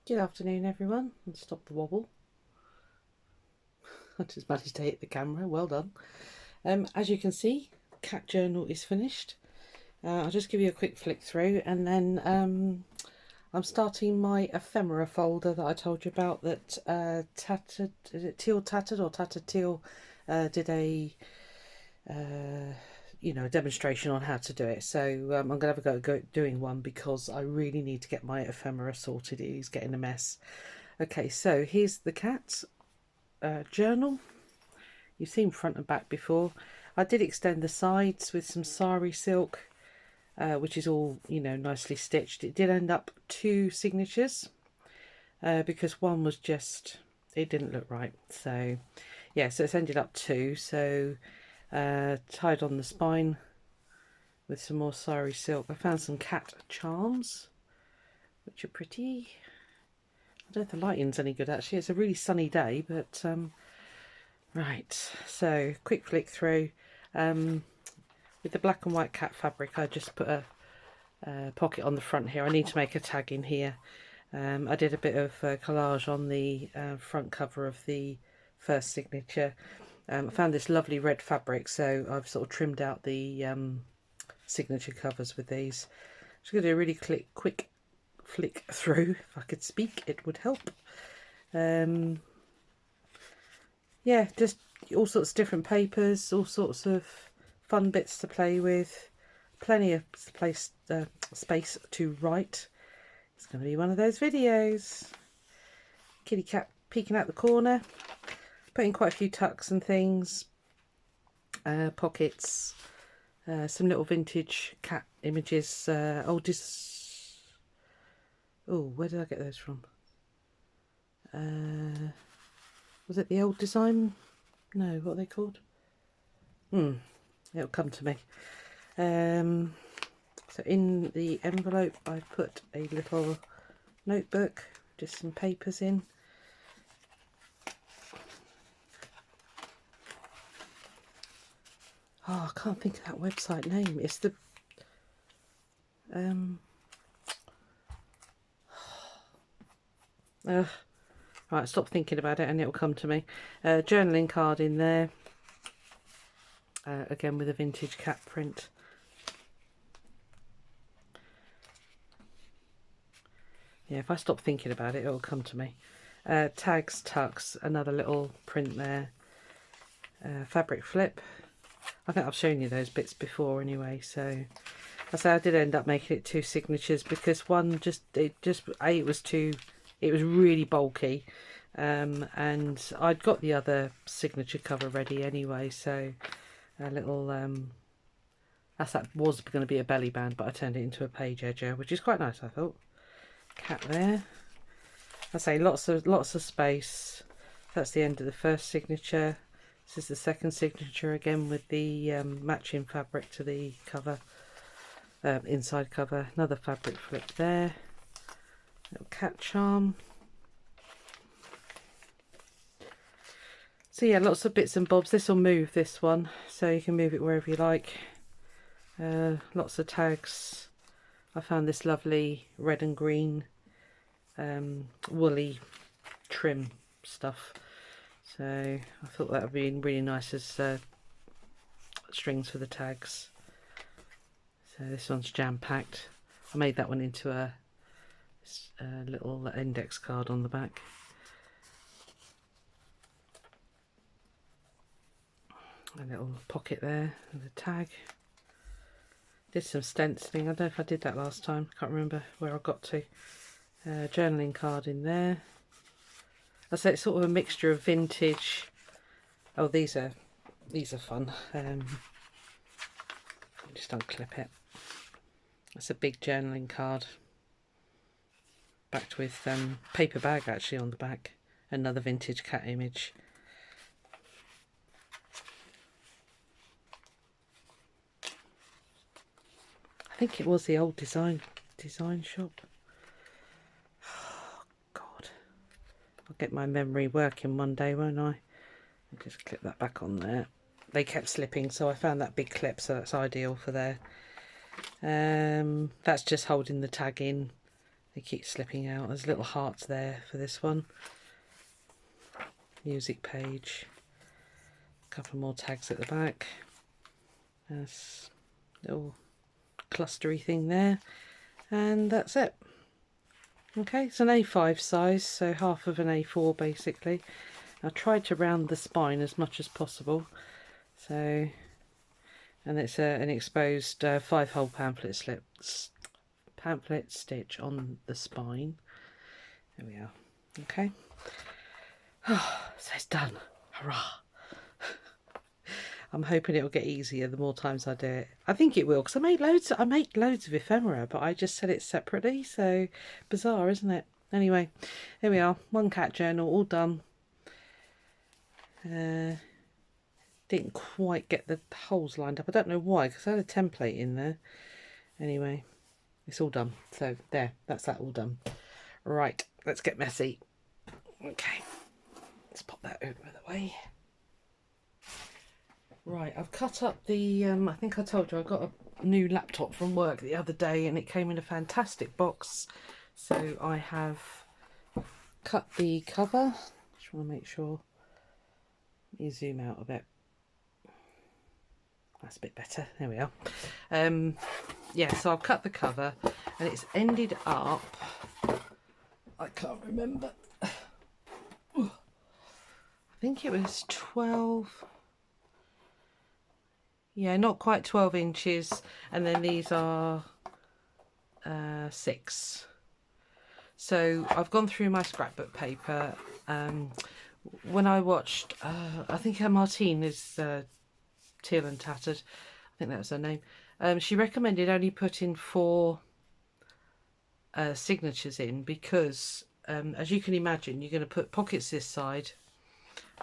Good afternoon, everyone. And stop the wobble. I just managed to hit the camera. Well done. As you can see, cat journal is finished. I'll just give you a quick flick through, and then I'm starting my ephemera folder that I told you about. That Tattered, is it Teal Tattered or Tattered Teal, did a a demonstration on how to do it. So I'm going to have a go at doing one because I really need to get my ephemera sorted. It is getting a mess. Okay, so here's the cat journal. You've seen front and back before. I did extend the sides with some sari silk, which is all, nicely stitched. It did end up 2 signatures because one was just, it didn't look right. So yeah, so it's ended up 2. So tied on the spine with some more sari silk. I found some cat charms, which are pretty. I don't know if the lighting's any good actually. It's a really sunny day, but right, so quick flick through. With the black and white cat fabric, I just put a pocket on the front here. I need to make a tag in here. I did a bit of collage on the front cover of the first signature. I found this lovely red fabric, so I've sort of trimmed out the signature covers with these. Just going to do a really quick flick through. If I could speak, it would help. Yeah, just all sorts of different papers, all sorts of fun bits to play with, plenty of space to write. It's going to be one of those videos. Kitty cat peeking out the corner, putting quite a few tucks and things, pockets, some little vintage cat images, oh, where did I get those from? Was it the old design? No, what are they called? It'll come to me. So in the envelope I put a little notebook, just some papers in. Oh, I can't think of that website name. It's the right, stop thinking about it and it'll come to me. Journaling card in there, again with a vintage cat print. Yeah, if I stop thinking about it, it'll come to me. Tags, tucks, another little print there. Fabric flip. I think I've shown you those bits before anyway. So I say I did end up making it 2 signatures because one it was really bulky, and I'd got the other signature cover ready anyway. So a little that was going to be a belly band, but I turned it into a page edger, which is quite nice, I thought. Cat there. I say lots of space. That's the end of the first signature. This is the second signature, again with the matching fabric to the cover, inside cover. Another fabric flip there. Little cat charm. So yeah, lots of bits and bobs. This will move, this one, so you can move it wherever you like. Lots of tags. I found this lovely red and green woolly trim stuff, so I thought that would be really nice as strings for the tags. So this one's jam-packed. I made that one into a little index card on the back. A little pocket there with a tag. Did some stenciling. I don't know if I did that last time. Can't remember where I got to. Journaling card in there. I say it's sort of a mixture of vintage. Oh, these are fun. Just unclip it. That's a big journaling card, backed with paper bag actually on the back. Another vintage cat image. I think it was the old design shop. Oh God, I'll get my memory working one day, won't I? I'll just clip that back on there. They kept slipping, so I found that big clip, so that's ideal for there. That's just holding the tag in. They keep slipping out. There's little hearts there for this one. Music page. A couple more tags at the back. There's a little clustery thing there. And that's it. Okay, it's an A5 size, so half of an A4 basically. I tried to round the spine as much as possible. So, and it's an exposed 5-hole pamphlet stitch on the spine. There we are. Okay. Oh, so it's done. Hurrah! I'm hoping it'll get easier the more times I do it. I think it will, because I make loads of ephemera, but I just sell it separately. So bizarre, isn't it? Anyway, here we are. One cat journal, all done. Didn't quite get the holes lined up. I don't know why, because I had a template in there. Anyway, it's all done. So there, that's that all done. Right, let's get messy. Okay, let's pop that over the way. Right, I've cut up the, I think I told you I got a new laptop from work the other day and it came in a fantastic box. So I have cut the cover. Just want to make sure. Let me zoom out a bit. That's a bit better. There we are. Yeah, so I've cut the cover and it's ended up, I can't remember. I think it was 12... Yeah, not quite 12 inches, and then these are 6. So I've gone through my scrapbook paper. When I watched, I think Martine is Teal and Tattered, I think that was her name. She recommended only putting 4 signatures in because, as you can imagine, you're going to put pockets this side,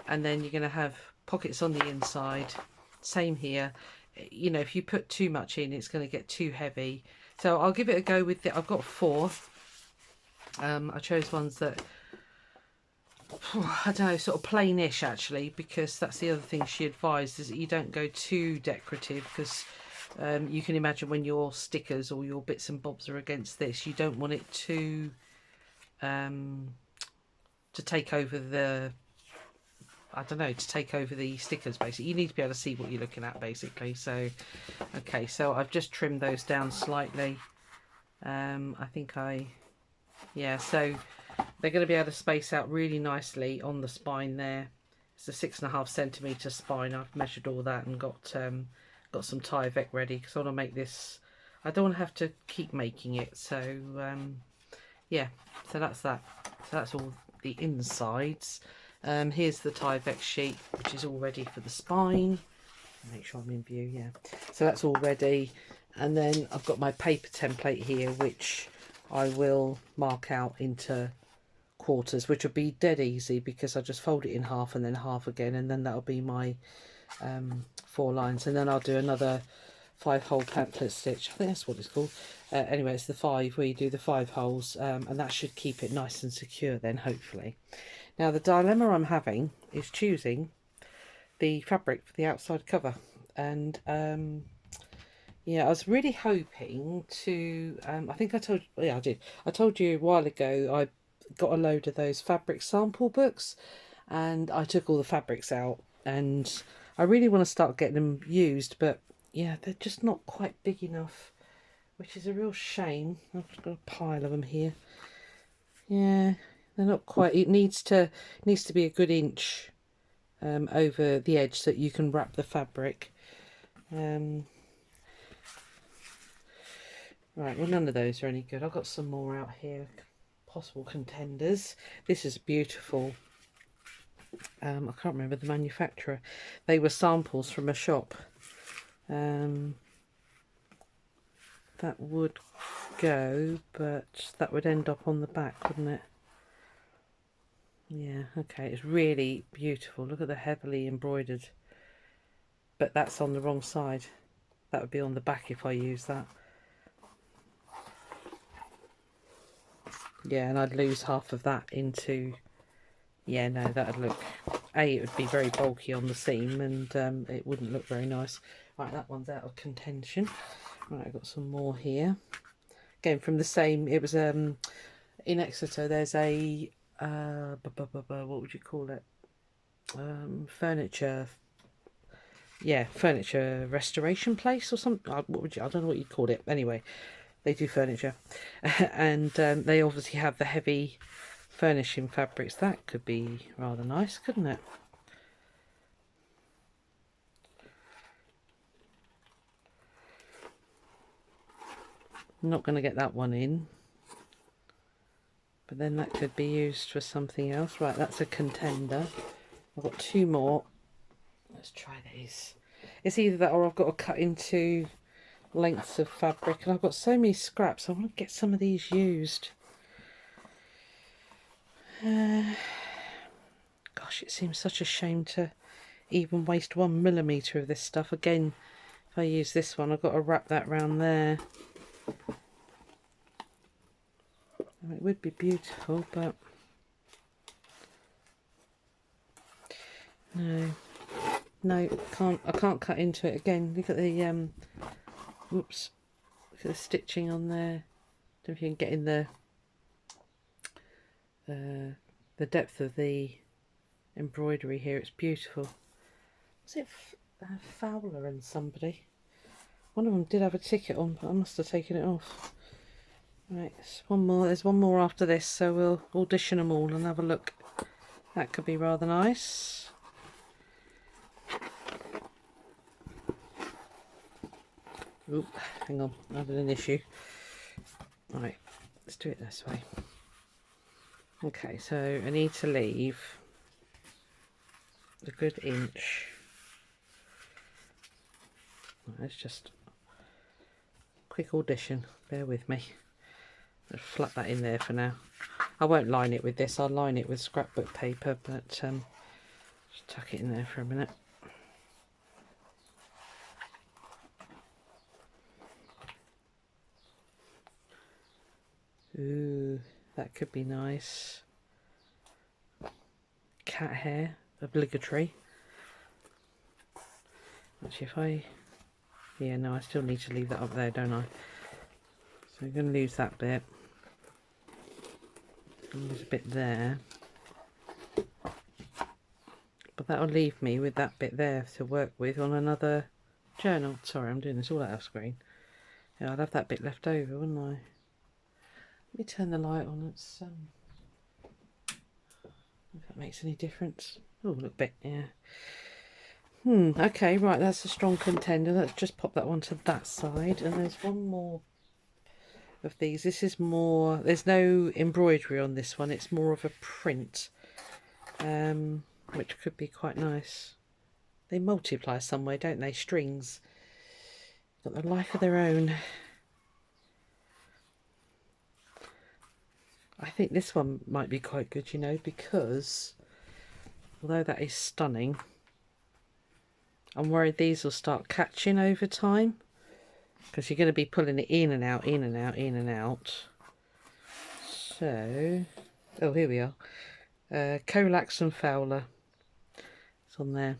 and then you're going to have pockets on the inside. Same here. You know, if you put too much in, it's going to get too heavy. So I'll give it a go with it. I've got 4. I chose ones that, I don't know, sort of plainish actually, because that's the other thing she advised, is that you don't go too decorative, because you can imagine when your stickers or your bits and bobs are against this, you don't want it to take over the, I don't know, to take over the stickers basically. You need to be able to see what you're looking at basically. So, okay, so I've just trimmed those down slightly. I think yeah, so they're going to be able to space out really nicely on the spine there. It's a 6.5 centimetre spine. I've measured all that and got some Tyvek ready, because I want to make this, I don't want to have to keep making it. So, yeah, so that's that. So that's all the insides. Here's the Tyvek sheet, which is all ready for the spine. Make sure I'm in view, yeah. So that's all ready. And then I've got my paper template here, which I will mark out into quarters, which will be dead easy because I just fold it in half and then half again, and then that'll be my 4 lines. And then I'll do another 5-hole pamphlet stitch. I think that's what it's called. Anyway, it's the 5 where you do the 5 holes, and that should keep it nice and secure then, hopefully. Now the dilemma I'm having is choosing the fabric for the outside cover, and yeah, I was really hoping to, I think I told, yeah I did, I told you a while ago I got a load of those fabric sample books, and I took all the fabrics out, and I really want to start getting them used, but yeah, they're just not quite big enough, which is a real shame. I've just got a pile of them here. Yeah, they're not quite, it needs to be a good inch over the edge so that you can wrap the fabric. Right, well, none of those are any good. I've got some more out here, possible contenders. This is beautiful. I can't remember the manufacturer. They were samples from a shop. That would go, but that would end up on the back, wouldn't it? Yeah, okay, it's really beautiful. Look at the heavily embroidered, but that's on the wrong side. That would be on the back if I use that. Yeah, and I'd lose half of that into, yeah, no, that would look, it would be very bulky on the seam, and it wouldn't look very nice. Right, that one's out of contention. Right, I've got some more here. Again, from the same, it was in Exeter there's a what would you call it? Furniture, yeah, furniture restoration place or something. What would you? I don't know what you call it. Anyway, they do furniture, and they obviously have the heavy furnishing fabrics. That could be rather nice, couldn't it? I'm not going to get that one in, but then that could be used for something else. Right, that's a contender. I've got two more. Let's try these. It's either that or I've got to cut into lengths of fabric, and I've got so many scraps. I want to get some of these used. Gosh, it seems such a shame to even waste 1 millimetre of this stuff. Again, if I use this one, I've got to wrap that round there. It would be beautiful, but no, I can't cut into it. Again, look at the whoops, look at the stitching on there. Don't know if you can get in the depth of the embroidery here. It's beautiful. Was it Fowler and somebody? One of them did have a ticket on, but I must have taken it off. Right, there's one more. There's one more after this, so we'll audition them all and have a look. That could be rather nice. Oop, hang on, I'm having an issue. Right, let's do it this way. Okay, so I need to leave a good inch. Let's just quick audition. Bear with me. Let's flat that in there for now. I won't line it with this. I'll line it with scrapbook paper, but just tuck it in there for a minute. Ooh, that could be nice. Cat hair, obligatory. Actually, if I... yeah, no, I still need to leave that up there, don't I? So I'm going to lose that bit. There's a bit there. But that'll leave me with that bit there to work with on another journal. Sorry, I'm doing this all out of screen. Yeah, I'd have that bit left over, wouldn't I? Let me turn the light on. It's if that makes any difference. Oh, look, bit, yeah. Okay, right, that's a strong contender. Let's just pop that one to that side. And there's one more of these. This is more, there's no embroidery on this one. It's more of a print, which could be quite nice. They multiply some way, don't they? Strings. Got the life of their own. I think this one might be quite good, you know, because although that is stunning, I'm worried these will start catching over time, because you're going to be pulling it in and out, in and out, in and out. So, oh, here we are. Colax and Fowler. It's on there.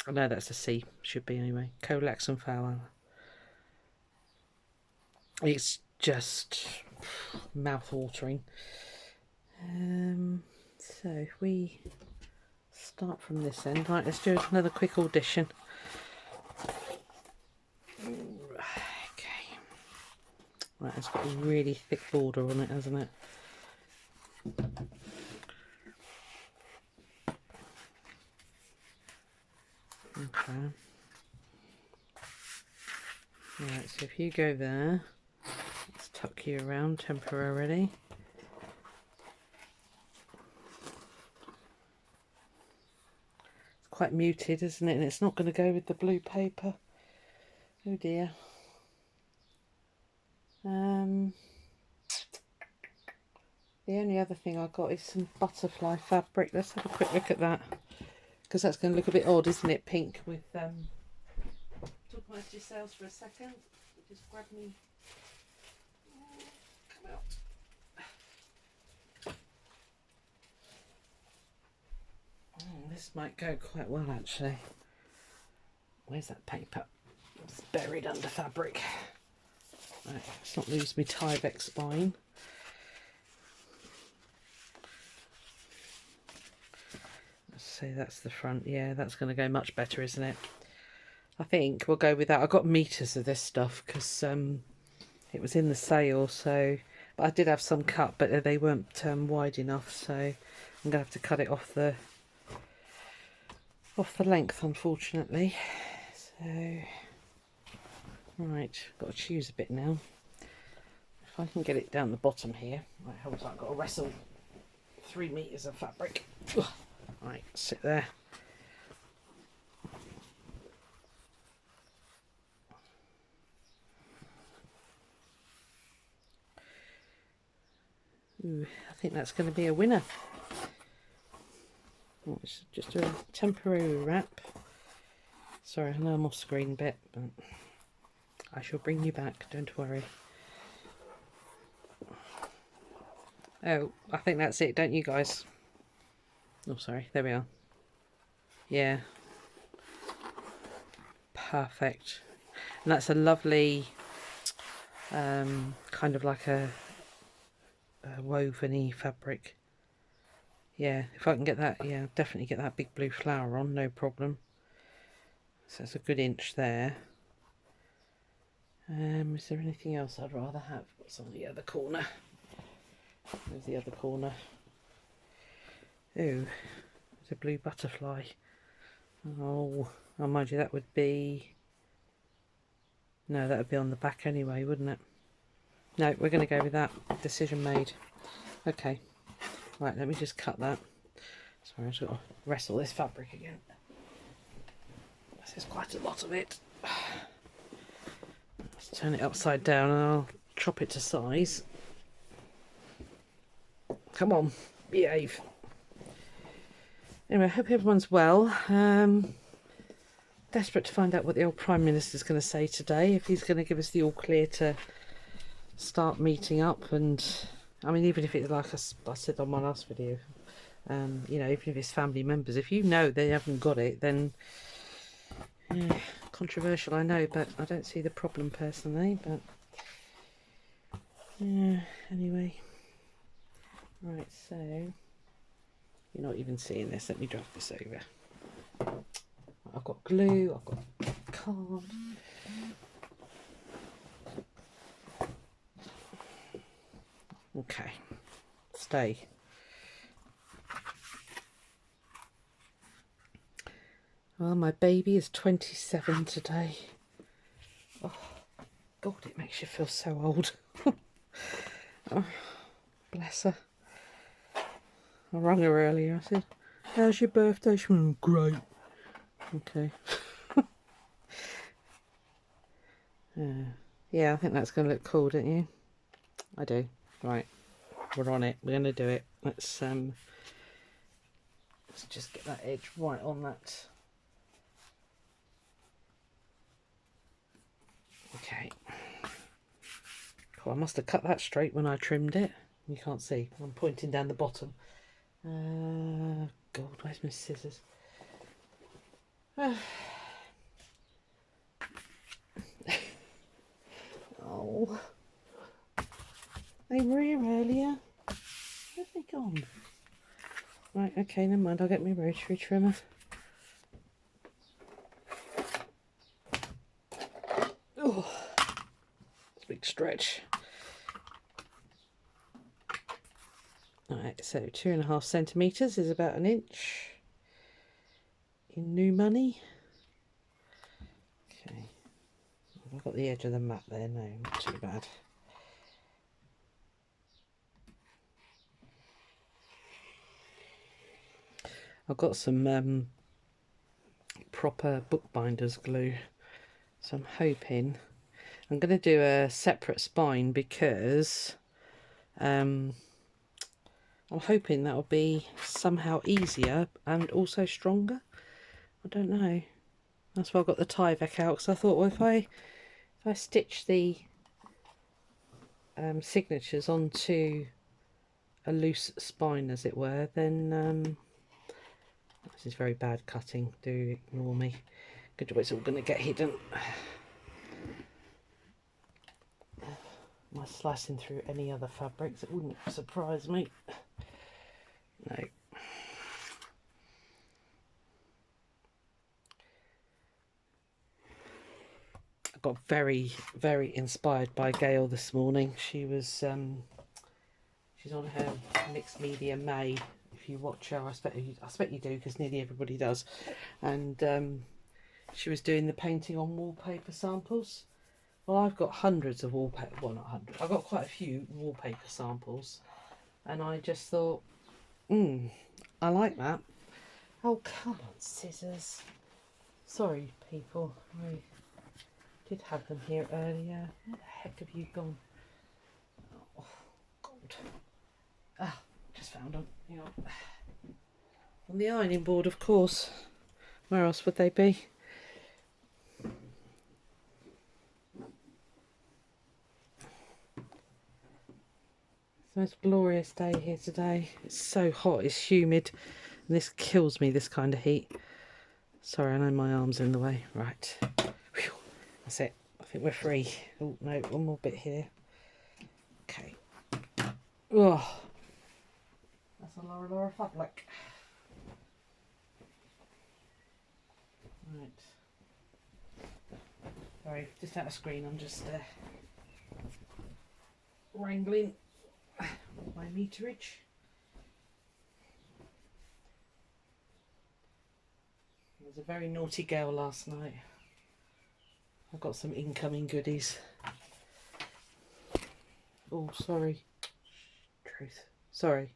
Oh, no, that's a C. Should be anyway. Colax and Fowler. It's just mouth-watering. So if we start from this end, right, let's do another quick audition. Okay, right, it's got a really thick border on it, hasn't it? Okay, right, so if you go there, let's tuck you around temporarily. Quite muted, isn't it? And it's not going to go with the blue paper. Oh dear. The only other thing I got is some butterfly fabric. Let's have a quick look at that, because that's going to look a bit odd, isn't it? Pink with talk amongst yourselves for a second. Just grab me. Come out. This might go quite well, actually. Where's that paper? It's buried under fabric. Right, let's not lose my Tyvek spine. So that's the front. Yeah, that's going to go much better, isn't it? I think we'll go with that. I got meters of this stuff because it was in the sale. So, but I did have some cut, but they weren't wide enough. So I'm going to have to cut it off the length, unfortunately. So, right, got to choose a bit now. If I can get it down the bottom here. Right, hold on, I've got to wrestle 3 meters of fabric. Ugh. Right, sit there. Ooh, I think that's going to be a winner. Oh, it's just a temporary wrap. Sorry, I know I'm off screen a bit, but I shall bring you back, don't worry. Oh, I think that's it, don't you guys? Oh, sorry, there we are. Yeah. Perfect. And that's a lovely, kind of like a woven-y fabric. Yeah, if I can get that, yeah, definitely get that big blue flower on, no problem. So that's a good inch there. Is there anything else I'd rather have? What's on the other corner? There's the other corner. Ooh, there's a blue butterfly. Oh, mind you, that would be... No, that would be on the back anyway, wouldn't it? No, we're going to go with that. Decision made. Okay. Right, let me just cut that. Sorry, I've got to wrestle this fabric again. This is quite a lot of it. Let's turn it upside down and I'll chop it to size. Come on, behave. Anyway, I hope everyone's well. Desperate to find out what the old Prime Minister's going to say today, if he's going to give us the all clear to start meeting up. And I mean, even if it's like I said on my last video, you know, even if it's family members, if you know they haven't got it, then yeah, controversial, I know, but I don't see the problem personally. But yeah, anyway, right, so you're not even seeing this. Let me drag this over. I've got glue, I've got card. Okay, stay. Well, my baby is 27 today. Oh, God, it makes you feel so old. Oh, bless her. I rang her earlier. I said, how's your birthday? She went, great. Okay. Yeah, I think that's going to look cool, don't you? I do. Right, we're on it. We're going to do it. Let's just get that edge right on that. Okay. Cool. I must have cut that straight when I trimmed it. You can't see. I'm pointing down the bottom. God, where's my scissors? Oh, they were here earlier. Where've they gone? Right, okay, never mind. I'll get my rotary trimmer. Oh, it's a big stretch. Alright, so 2.5 centimetres is about an inch in new money. Okay, I've got the edge of the mat there. No, not too bad. I've got some proper bookbinders glue, so I'm hoping I'm going to do a separate spine because I'm hoping that'll be somehow easier and also stronger. I don't know. That's why I got the Tyvek out, because I thought, well, if I stitch the signatures onto a loose spine, as it were, then this is very bad cutting. Do ignore me. Good job, it's all going to get hidden. Am I slicing through any other fabrics? It wouldn't surprise me. No. got very, very inspired by Gail this morning. She was, she's on her mixed media May. If you watch her, I expect you do, because nearly everybody does. And she was doing the painting on wallpaper samples. Well, I've got hundreds of wallpaper, well, not hundreds, I've got quite a few wallpaper samples. And I just thought, I like that. Oh, come on, scissors. Sorry, people. I did have them here earlier. Where the heck have you gone? Oh, God. Ah, just found them. Hang on. On the ironing board, of course. Where else would they be? It's the most glorious day here today. It's so hot, it's humid, and this kills me, this kind of heat. Sorry, I know my arm's in the way. Right. Whew. That's it. I think we're free. Oh, no, one more bit here. Okay. Oh, that's a Laura fabric. Right. Sorry, just out of screen. I'm just wrangling my meterage. I was a very naughty girl last night. I've got some incoming goodies. Oh, sorry. Truth. Sorry.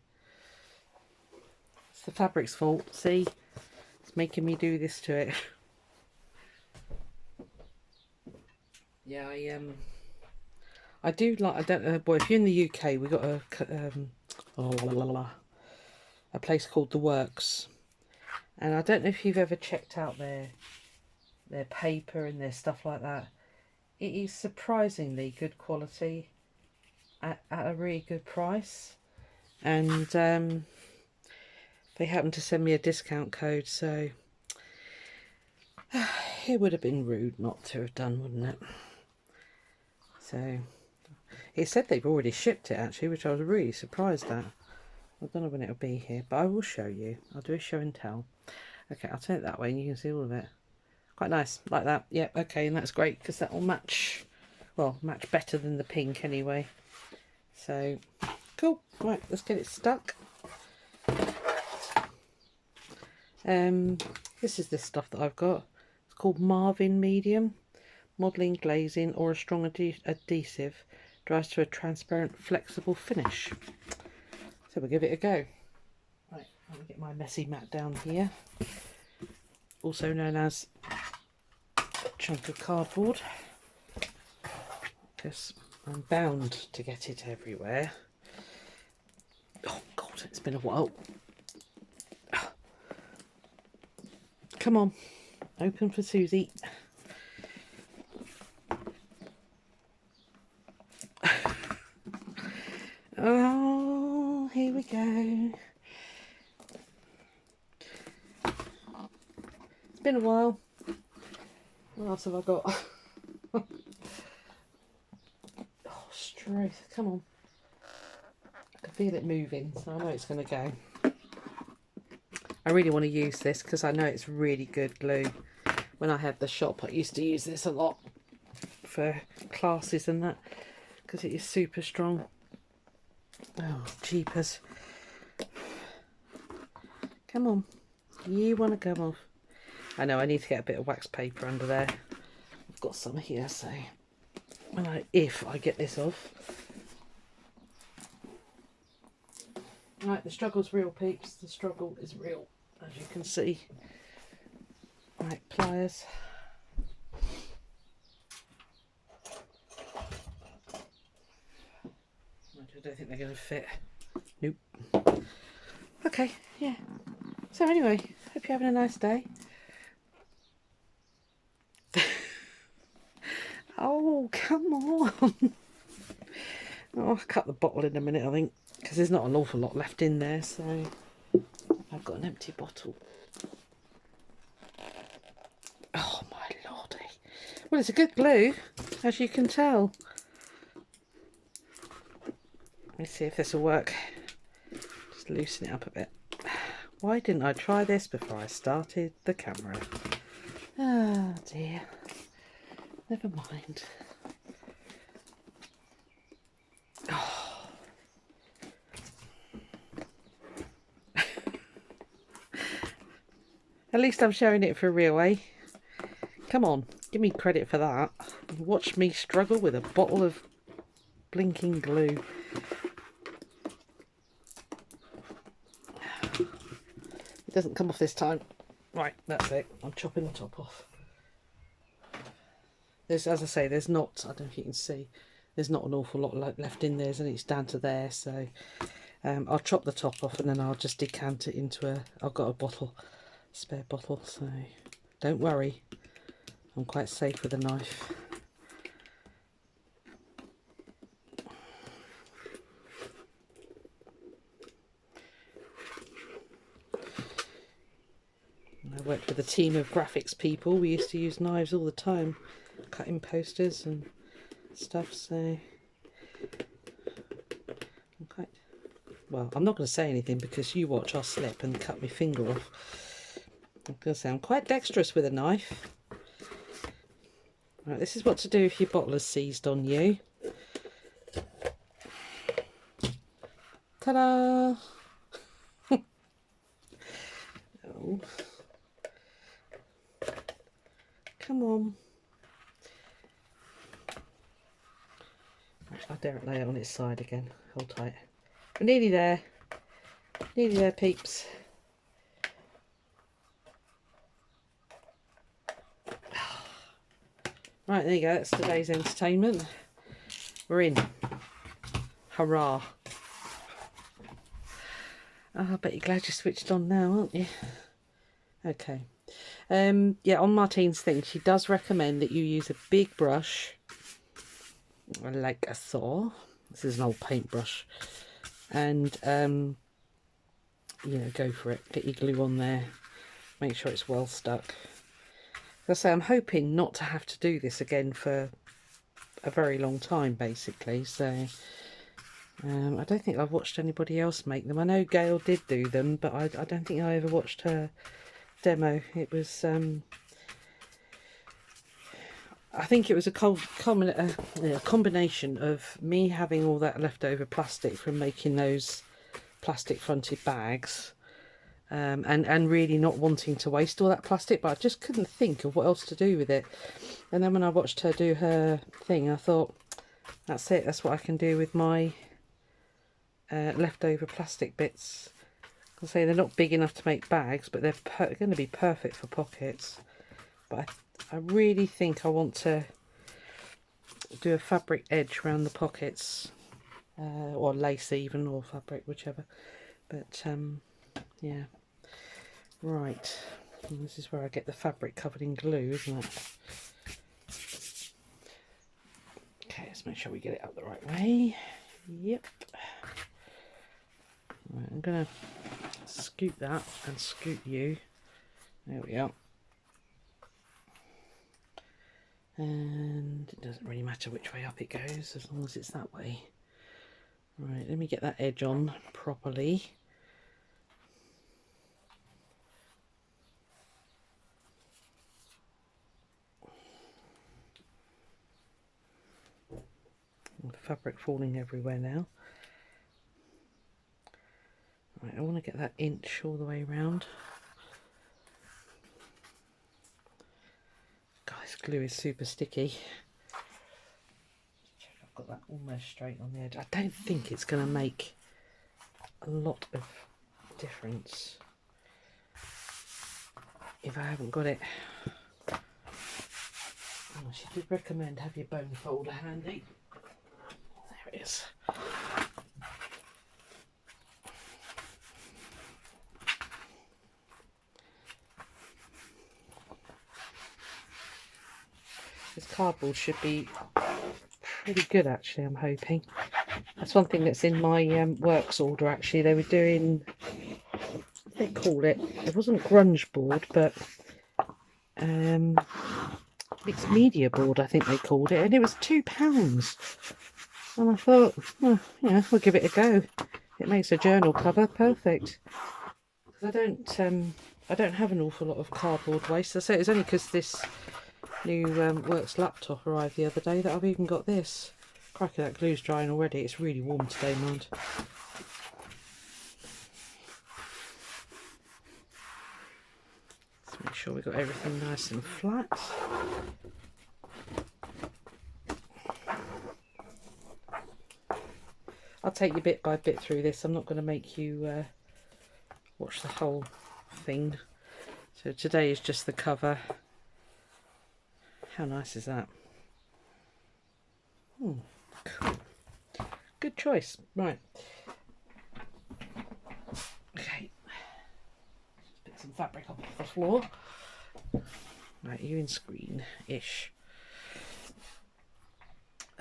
It's the fabric's fault. See? It's making me do this to it. Yeah, I do like, I don't know, boy, if you're in the UK, we've got a place called The Works. And I don't know if you've ever checked out their paper and their stuff like that. It is surprisingly good quality at a really good price. And they happened to send me a discount code, so it would have been rude not to have done, wouldn't it? So it said they've already shipped it, actually, which I was really surprised at. I don't know when it'll be here, but I will show you. I'll do a show and tell. Okay, I'll turn it that way and you can see all of it. Quite nice, like that. Yep, okay, and that's great because that will match, well, match better than the pink anyway. So, cool. Right, let's get it stuck. This is the stuff that I've got. It's called Marvin Medium. Modelling, glazing or a strong adhesive dries to a transparent, flexible finish. So we'll give it a go. Right, let me get my messy mat down here. Also known as a chunk of cardboard. Because I'm bound to get it everywhere. Oh God, it's been a while. Come on, open for Susie. Oh, here we go. It's been a while. What else have I got? Oh, Struth, come on. I can feel it moving, so I know it's going to go. I really want to use this because I know it's really good glue. When I had the shop, I used to use this a lot for classes and that because it is super strong. Oh, jeepers. Come on. You want to come off. I know, I need to get a bit of wax paper under there. I've got some here, so if I get this off. Right, the struggle's real, peeps. The struggle is real, as you can see. Right, pliers. I don't think they're going to fit. Nope. Okay, yeah. So anyway, hope you're having a nice day. Oh, come on. Oh, I'll cut the bottle in a minute, I think, because there's not an awful lot left in there, so I've got an empty bottle. Oh, my lordy. Well, it's a good glue, as you can tell. Let's see if this will work. Just loosen it up a bit. Why didn't I try this before I started the camera? Oh dear. Never mind. Oh. At least I'm showing it for real, eh? Come on, give me credit for that. Watch me struggle with a bottle of blinking glue. It doesn't come off this time. Right, that's it. I'm chopping the top off. There's, as I say, there's not, I don't know if you can see, there's not an awful lot left in there, and it's down to there, so I'll chop the top off and then I'll just decant it into a, I've got a bottle, spare bottle, so don't worry, I'm quite safe with a knife. I worked with a team of graphics people. We used to use knives all the time, cutting posters and stuff, so I'm quite, well, I'm not going to say anything because you watch, I'll slip and cut my finger off. I'm going to say I'm quite dexterous with a knife. Right, this is what to do if your bottle is seized on you. Ta-da! Oh. Come on. I daren't lay it on its side again. Hold tight. We're nearly there. Nearly there, peeps. Right, there you go. That's today's entertainment. We're in. Hurrah. Oh, I bet you're glad you switched on now, aren't you? Okay. Yeah, on Martine's thing, she does recommend that you use a big brush, like a saw. This is an old paintbrush, and you know, go for it. Get your glue on there. Make sure it's well stuck. As I say, I'm hoping not to have to do this again for a very long time, basically. So I don't think I've watched anybody else make them. I know Gail did do them, but I don't think I ever watched her demo. It was I think it was a combination of me having all that leftover plastic from making those plastic fronted bags, and really not wanting to waste all that plastic, but I just couldn't think of what else to do with it. And then when I watched her do her thing, I thought, that's it, that's what I can do with my leftover plastic bits. I say they're not big enough to make bags, but they're going to be perfect for pockets. But I really think I want to do a fabric edge around the pockets, or lace even, or fabric, whichever. But yeah, right. And this is where I get the fabric covered in glue, isn't it? Okay, let's make sure we get it up the right way. Yep. Right, I'm gonna scoot that and scoot you. There we are. And it doesn't really matter which way up it goes as long as it's that way. Right, let me get that edge on properly. The fabric falling everywhere now. Right, I want to get that inch all the way around. Guys, glue is super sticky. Check I've got that almost straight on the edge. I don't think it's going to make a lot of difference if I haven't got it. Oh, she did recommend have your bone folder handy. There it is. This cardboard should be pretty good, actually, I'm hoping. That's one thing that's in my works order, actually. They were doing, what they call it, it wasn't grunge board, but mixed media board, I think they called it, and it was £2. And I thought, well, yeah, we'll give it a go. It makes a journal cover perfect. I don't have an awful lot of cardboard waste. I say it's only because this new Works laptop arrived the other day that I've even got this. Crikey, that glue's drying already. It's really warm today, mind. Let's make sure we've got everything nice and flat. I'll take you bit by bit through this. I'm not going to make you watch the whole thing. So today is just the cover. How nice is that? Cool. Good choice. Right. Okay. Just pick some fabric off the floor. Right, you in screen-ish.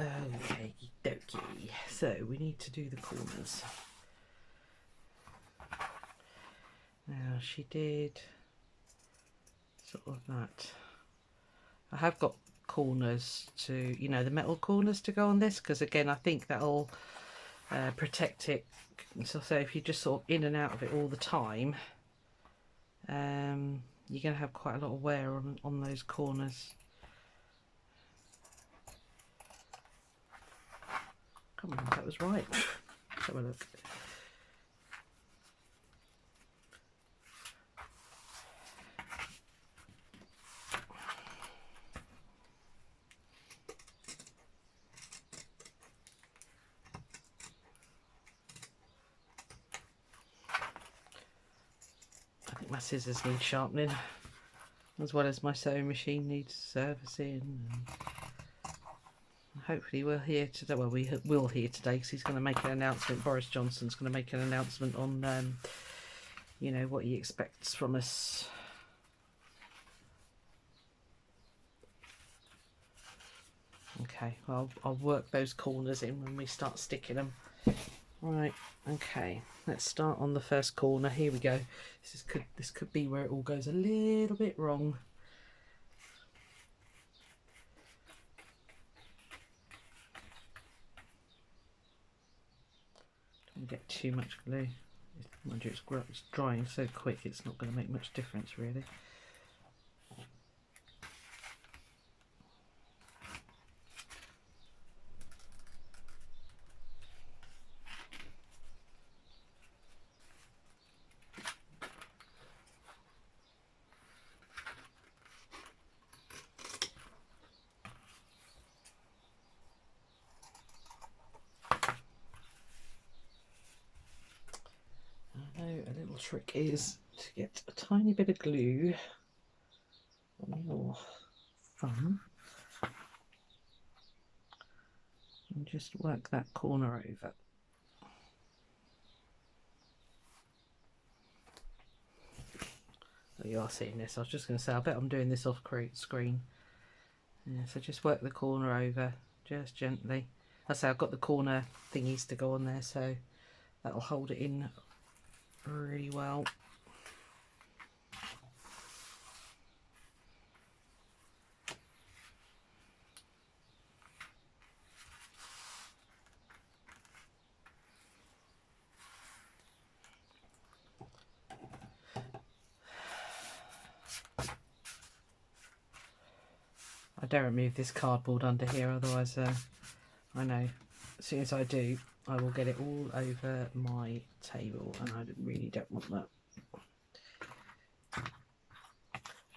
Okay, dokie. So we need to do the corners. Now she did sort of that. I have got corners to, you know, the metal corners to go on this, because again I think that'll protect it. So if you're just sort of in and out of it all the time, you're going to have quite a lot of wear on those corners. Come on, that was right. Let's have a look. I think my scissors need sharpening, as well as my sewing machine needs servicing. And hopefully we'll hear today. Well, we will hear today, because he's going to make an announcement. Boris Johnson's going to make an announcement on, you know, what he expects from us. Okay, well, I'll work those corners in when we start sticking them. Right, okay, let's start on the first corner. Here we go. This could be where it all goes a little bit wrong. Don't get too much glue. Mind you, it's drying so quick, it's not going to make much difference really. A little trick is to get a tiny bit of glue on your thumb and just work that corner over. Oh, you are seeing this. I was just going to say, I bet I'm doing this off screen. Yeah, so just work the corner over, just gently. I say I've got the corner thingies to go on there, so that'll hold it in really well. I don't remove this cardboard under here, otherwise I know as soon as I do I will get it all over my table, and I really don't want that.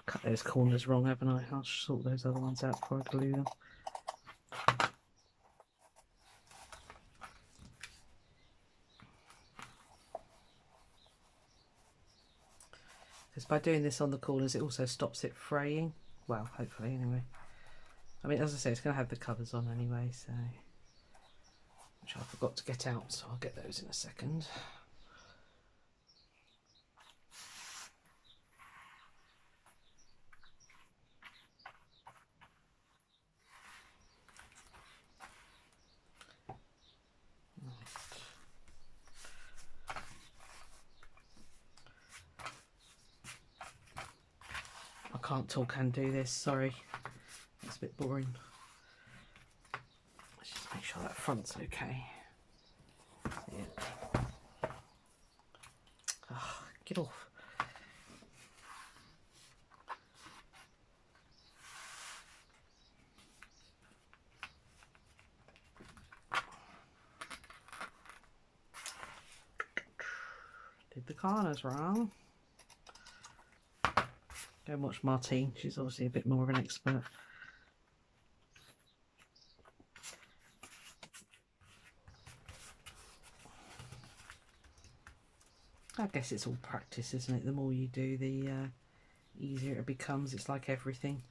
Cut those corners wrong, haven't I? I'll sort those other ones out before I glue them. Because by doing this on the corners it also stops it fraying. Well, hopefully anyway. I mean, as I say, it's going to have the covers on anyway, so, which I forgot to get out, so I'll get those in a second. I can't talk and do this, sorry. It's a bit boring. Let's just make sure that front's okay. Yeah. Oh, get off. Did the corners wrong. Go and watch Martine. She's obviously a bit more of an expert. I guess it's all practice, isn't it? The more you do, the easier it becomes. It's like everything.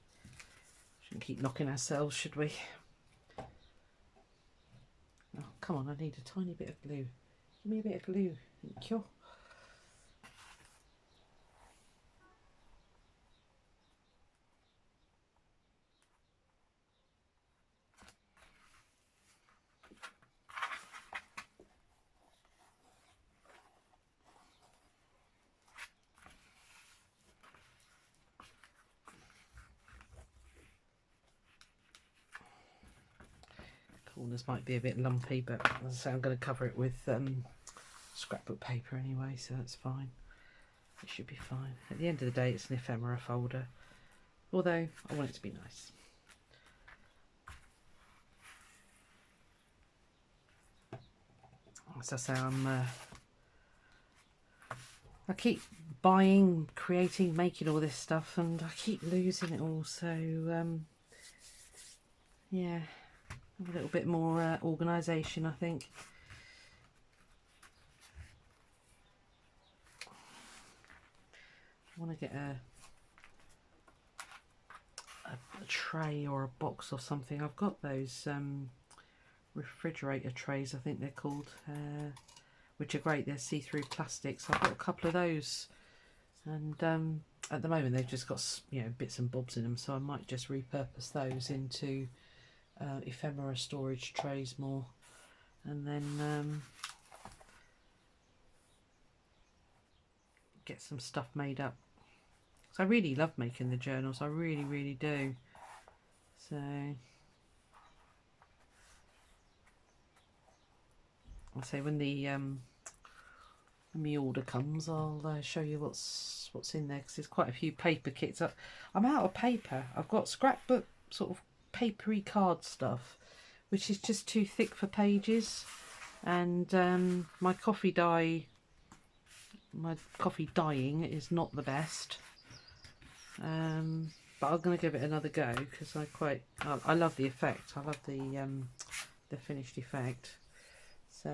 Shouldn't keep knocking ourselves, should we? Oh, come on, I need a tiny bit of glue. Give me a bit of glue. Thank you. Corners might be a bit lumpy, but as I say, I'm going to cover it with scrapbook paper anyway, so that's fine. It should be fine. At the end of the day, it's an ephemera folder, although I want it to be nice. As I say, I keep buying, creating, making all this stuff, and I keep losing it all, so yeah. A little bit more organisation, I think. I want to get a tray or a box or something. I've got those refrigerator trays, I think they're called, which are great. They're see-through plastics. I've got a couple of those, and at the moment they've just got, you know, bits and bobs in them, so I might just repurpose those into ephemera storage trays more, and then get some stuff made up. So I really love making the journals, I really do. So I'll say when the order comes, I'll show you what's in there, because there's quite a few paper kits. I'm out of paper. I've got scrapbook sort of papery card stuff, which is just too thick for pages, and my coffee dyeing is not the best, but I'm going to give it another go, because I love the effect. I love the finished effect. So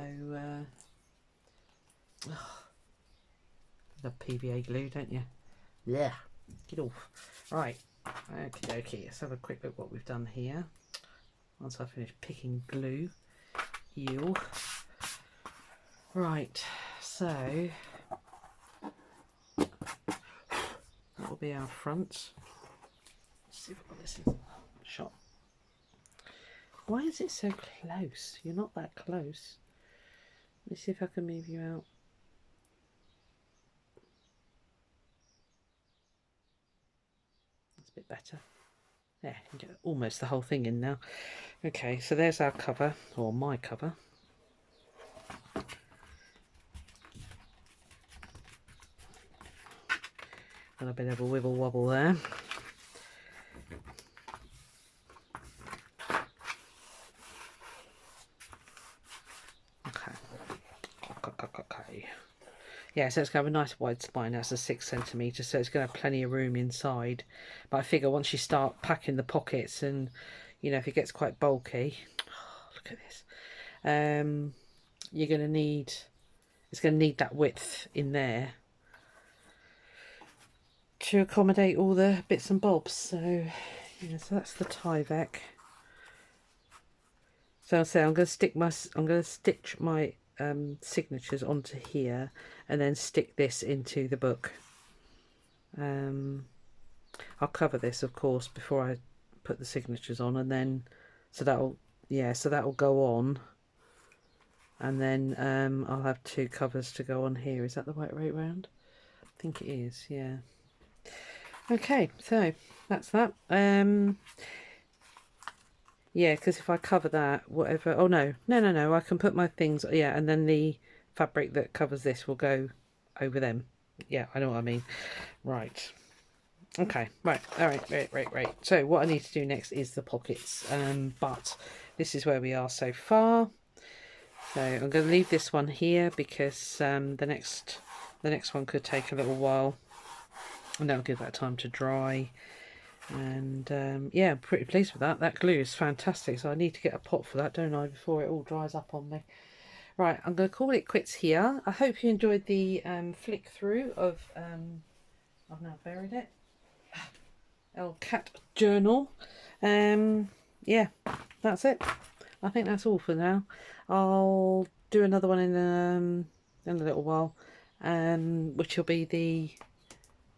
love PVA glue, don't you? Yeah, get off. Right. Okay, let's have a quick look what we've done here. Once I finish picking glue. Right, so that will be our front. Let's see if I've got this in shot. Why is it so close? You're not that close. Let me see if I can move you out. That's a bit better. Yeah, you can get almost the whole thing in now. Okay, so there's our cover, or my cover. Got a bit of a wibble wobble there. Okay. Yeah, so it's going to have a nice wide spine. That's a 6 centimetres, so it's going to have plenty of room inside. But I figure once you start packing the pockets, and you know, if it gets quite bulky, look at this, you're going to need, it's going to need that width in there to accommodate all the bits and bobs. So yeah, so that's the Tyvek. So I'll say I'm going to stitch my signatures onto here, and then stick this into the book. I'll cover this, of course, before I put the signatures on, and then so that'll go on, and then I'll have 2 covers to go on here. Is that the right way round? I think it is. Yeah. Okay, so that's that. Yeah, because if I cover that, whatever... Oh, no. I can put my things... Yeah, and then the fabric that covers this will go over them. Yeah, I know what I mean. Right. Okay, right. All right. So what I need to do next is the pockets. But this is where we are so far. So I'm going to leave this one here, because the next The next one could take a little while, and that'll give that time to dry. And yeah, I'm pretty pleased with that. That glue is fantastic, so I need to get a pot for that, don't I, before it all dries up on me. Right, I'm going to call it quits here. I hope you enjoyed the flick through of I've now buried it, El Cat Journal. Yeah, that's it. I think that's all for now. I'll do another one in a little while, which will be the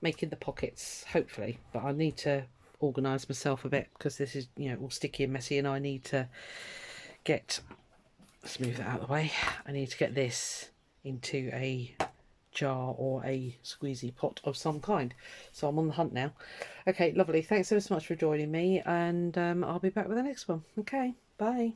making the pockets, hopefully. But I need to organise myself a bit, because this is, you know, all sticky and messy, and I need to get, let's move that out of the way, I need to get this into a jar or a squeezy pot of some kind. So I'm on the hunt now. Okay, lovely. Thanks so much for joining me, and I'll be back with the next one. Okay, bye.